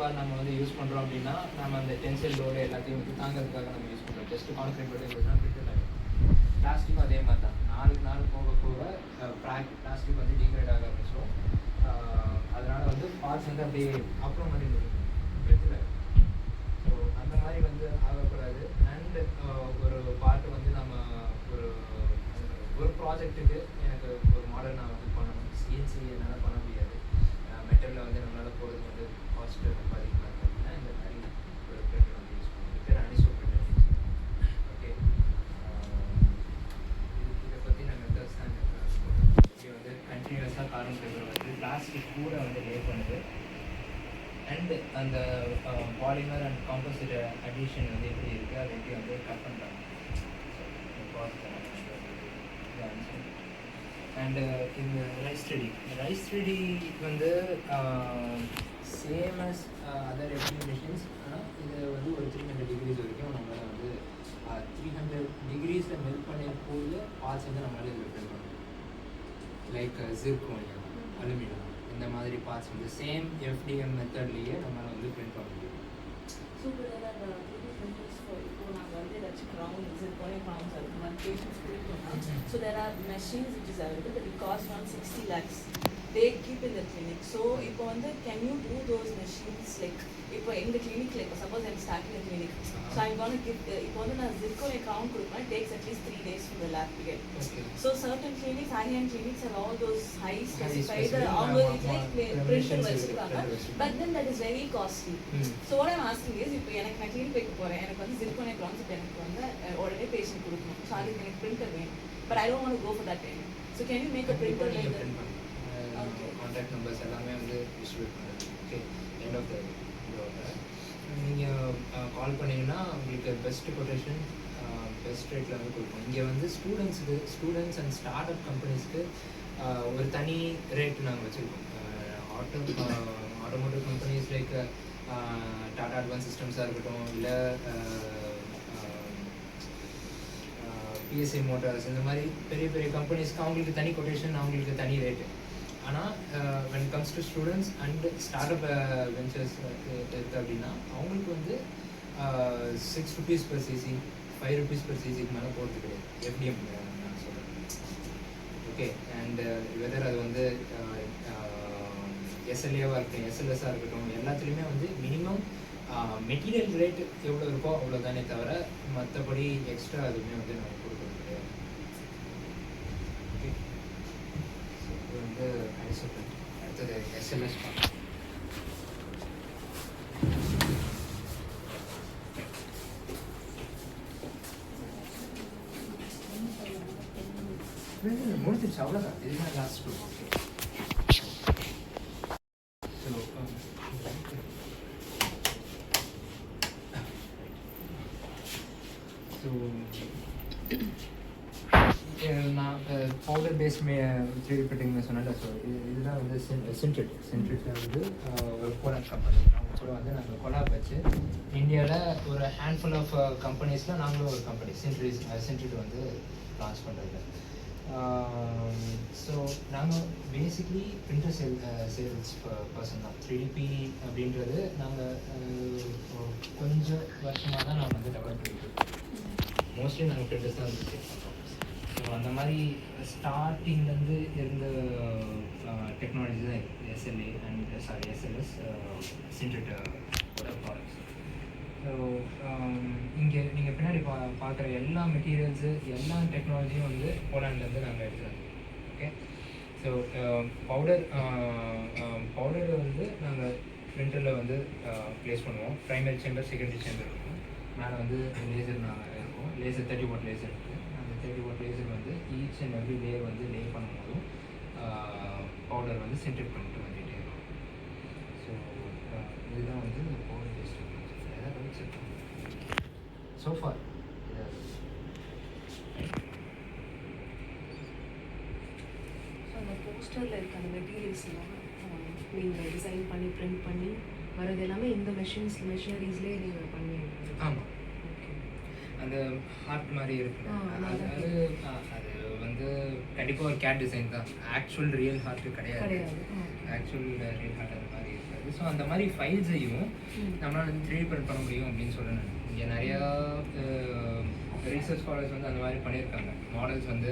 பார் நம்ம வந்து யூஸ் பண்ணுறோம் அப்படின்னா நம்ம அந்த டென்சைல் லோடு எல்லாத்தையும் வந்து தாங்கிறதுக்காக நம்ம யூஸ் பண்ணுறோம். ஜஸ்ட் கான்க்ரீட் மட்டும் இருந்துச்சுன்னா பிரிண்டர் ஆகிடும். பிளாஸ்டிக்கும் அதே மாதிரி தான். நாளுக்கு நாள் போக போக பிளாஸ்டிக் வந்து டிகிரேட் ஆக ஆரம்பிச்சிடும். அதனால் வந்து பார்ட்ஸ் வந்து அப்படியே அப்புறம் மாதிரி பிரிண்டர் ஆகிடும். ஸோ அந்த மாதிரி வந்து ஆகக்கூடாது. அண்ட் ஒரு பார்ட்டு வந்து நம்ம ஒரு ப்ராஜெக்ட்டுக்கு எனக்கு ஒரு மாடல் நான் வந்து பண்ணணும். சிஎன்சி என்னால் பண்ண முடியாது. மெட்டலில் வந்து நம்மளால் போகிறது வந்து காஸ்ட்டு ரொம்ப அதிகமாக இருக்குது அப்படின்னா இந்த மாதிரி ஒரு பிரிண்டர் வந்து யூஸ் பண்ணுவோம். பேர் அனிசோ பிரிண்டர். ஓகே, இதை பற்றி நான் மெத்தட்ஸ் தான் இது வந்து கண்டினியூஸாக கார்பன் ஃபைபர் வந்து பிளாஸ்டிக் கூட வந்து லே பண்ணுது. அண்ட் அந்த பாலிமர் அண்ட் காம்போசிட் அடிஷன் வந்து எப்படி இருக்குது அதை எப்படி வந்து கட் பண்ணுறாங்க. அண்டு இந்த ரைஸ் த்ரீடி வந்து same as other FT machines. ஆனால் இது வந்து ஒரு 300 டிகிரிஸ் வரைக்கும் நம்மளால் வந்து 300 டிகிரிஸில் மெல்ட் பண்ணியிருப்போது பார்ட்ஸ் வந்து நம்மளால் இதில் ப்ரிண்ட் பண்ண முடியும். லைக் ஜிர்கோனியம், அலுமினியம், இந்த மாதிரி பார்ட்ஸ் வந்து சேம் எஃப்டிஎம் மெத்தட்லேயே நம்மளால் வந்து ப்ரிண்ட் பண்ண முடியும். So there are machines which is available that it costs around 60 lakhs. They keep in the clinic. So if on the can you do those machines like if in the clinic, like suppose I'm starting a clinic, so I'm going to give if on the zircon account it takes at least 3 days for the lab to get. Okay. So certain clinics, high-end clinics have all those high specified it's like printer vechirukanga, but then that is very costly. So what I'm asking is if எனக்கு நான் clinic வைக்க போறேன், எனக்கு வந்து zircon account எனக்கு வந்து உடனே patient கொடுக்கணும். So அதுக்கு எனக்கு printer வேணும். But I don't want to go for that training. So can you make a printer like that? Contact numbers எல்லாமே வந்து டிஸ்ட்ரிபியூட் பண்ணுறது. ஓகே, எண்ட் ஆஃப் த இதோட நீங்கள் கால் பண்ணிங்கன்னா உங்களுக்கு பெஸ்ட் கொட்டேஷன் பெஸ்ட் ரேட்டில் வந்து கொடுப்போம். இங்கே வந்து ஸ்டூடெண்ட்ஸ் அண்ட் ஸ்டார்ட் அப் கம்பெனிஸ்க்கு ஒரு தனி ரேட் நாங்கள் வச்சுருக்கோம். Automotive companies like Tata advance சிஸ்டம்ஸாக இருக்கட்டும், இல்லை பிஎஸ்ஐ மோட்டார்ஸ், இந்த மாதிரி பெரிய பெரிய கம்பெனிஸ்க்கு அவங்களுக்கு தனி கொட்டேஷன், அவங்களுக்கு தனி ரேட்டு. ஆனால் when it comes to students and startup ventures இருக்குது அப்படின்னா அவங்களுக்கு வந்து 6 rupees per cc, 5 rupees per cc மேலே போகிறது கிடையாது எஃப்டிஎம் நான் சொல்கிறேன். ஓகே, அண்ட் வெதர் அது வந்து எஸ்எல்ஏவாக இருக்கட்டும், எஸ்எல்எஸ்ஸாக இருக்கட்டும், எல்லாத்துலேயுமே வந்து மினிமம் மெட்டீரியல் ரேட் எவ்வளோ இருக்கோ அவ்வளோதானே தவிர மற்றபடி எக்ஸ்ட்ரா எதுவுமே வந்து நம்ம கொடுக்குறது கிடையாது. ஓகே, இது வந்து ஐசோப்ரிண்ட். அடுத்தது எஸ்எல்எஸ் பார்க்கலாம். முடிஞ்சிருச்சு, அவ்வளோதான். இதுதான் லாஸ்ட் டூ. ஓகே, நான் பவுடர் பேஸ்ட் 3D பிரிண்டிங்னு சொன்னால, ஸோ இதுதான் வந்து சென்ட்ரிட் வந்து ஒரு போலண்ட் கம்பெனி. அவங்க கூட வந்து நாங்கள் கொலாப் வச்சு இந்தியாவில் ஒரு ஹேண்ட்ஃபுல் ஆஃப் கம்பெனிஸில் நாங்களும் ஒரு கம்பெனி சென்ட்ரிட் வந்து லான்ச் பண்ணுறது. ஸோ நாங்கள் பேசிக்லி பிரிண்டர் சேல்ஸ் பர்சன் தான். 3DP அப்படின்றது நாங்கள் கொஞ்சம் வருஷமாக தான் நாங்கள் வந்து டெவலப் பண்ணிட்டுருக்கோம். மோஸ்ட்லி நாங்கள் பிரிண்டர்ஸ் தான் வந்து சேல் பண்ணுறோம். ஸோ அந்த மாதிரி ஸ்டார்டிங்லேருந்து இருந்த டெக்னாலஜி தான் எஸ்எல்ஏ அண்ட் எஸ்எல்எஸ் சென்ட்ரிட்டோட ப்ராடக்ட்ஸ். ஸோ இங்கே நீங்கள் பின்னாடி பார்க்குற எல்லா மெட்டீரியல்ஸு எல்லா டெக்னாலஜியும் வந்து போலாண்ட்லேருந்து நாங்கள் எடுத்துருக்கோம். ஓகே, ஸோ பவுடர் வந்து நாங்கள் பிரிண்டரில் வந்து ப்ளேஸ் பண்ணுவோம். ப்ரைமரி சேம்பர், செகண்டரி சேம்பர் இருக்கும். மேலே வந்து லேசர் நாங்கள் இருக்கும். லேசர் 30 watt லேசர் இருக்குது. அந்த 30 watt லேசர் வந்து ஈச் அண்ட் எவ்ரி லேயர் வந்து லே பண்ணும்போதும் பவுடர் வந்து சென்ட்ரிட் பண்ணிட்டு வந்துகிட்டே இருக்கும். ஸோ இதுதான் வந்து powder paste so far. So அந்த போஸ்டரில் இருக்க அந்த மெட்டீரியல்ஸ்லாம் நீங்கள் டிசைன் பண்ணி பிரிண்ட் பண்ணி வரது எல்லாமே இந்த மெஷினரிஸ்லேயே நீங்கள் பண்ணி? ஆமாம், அந்த ஹார்ட் மாதிரி இருக்கு. அது வந்து கண்டிப்பாக ஒரு கேட் டிசைன் தான். ஆக்சுவல் ரியல் ஹார்ட் கிடையாது. ஆக்சுவல் ரியல் ஹார்ட் அது மாதிரி இருக்காது. ஸோ அந்த மாதிரி ஃபைல்ஸையும் நம்மளால் வந்து 3D print பண்ண முடியும் அப்படின்னு சொல்கிறேன். இங்கே நிறையா ரிசர்ச் ஸ்காலர்ஸ் வந்து அந்த மாதிரி பண்ணியிருக்காங்க. மாடல்ஸ் வந்து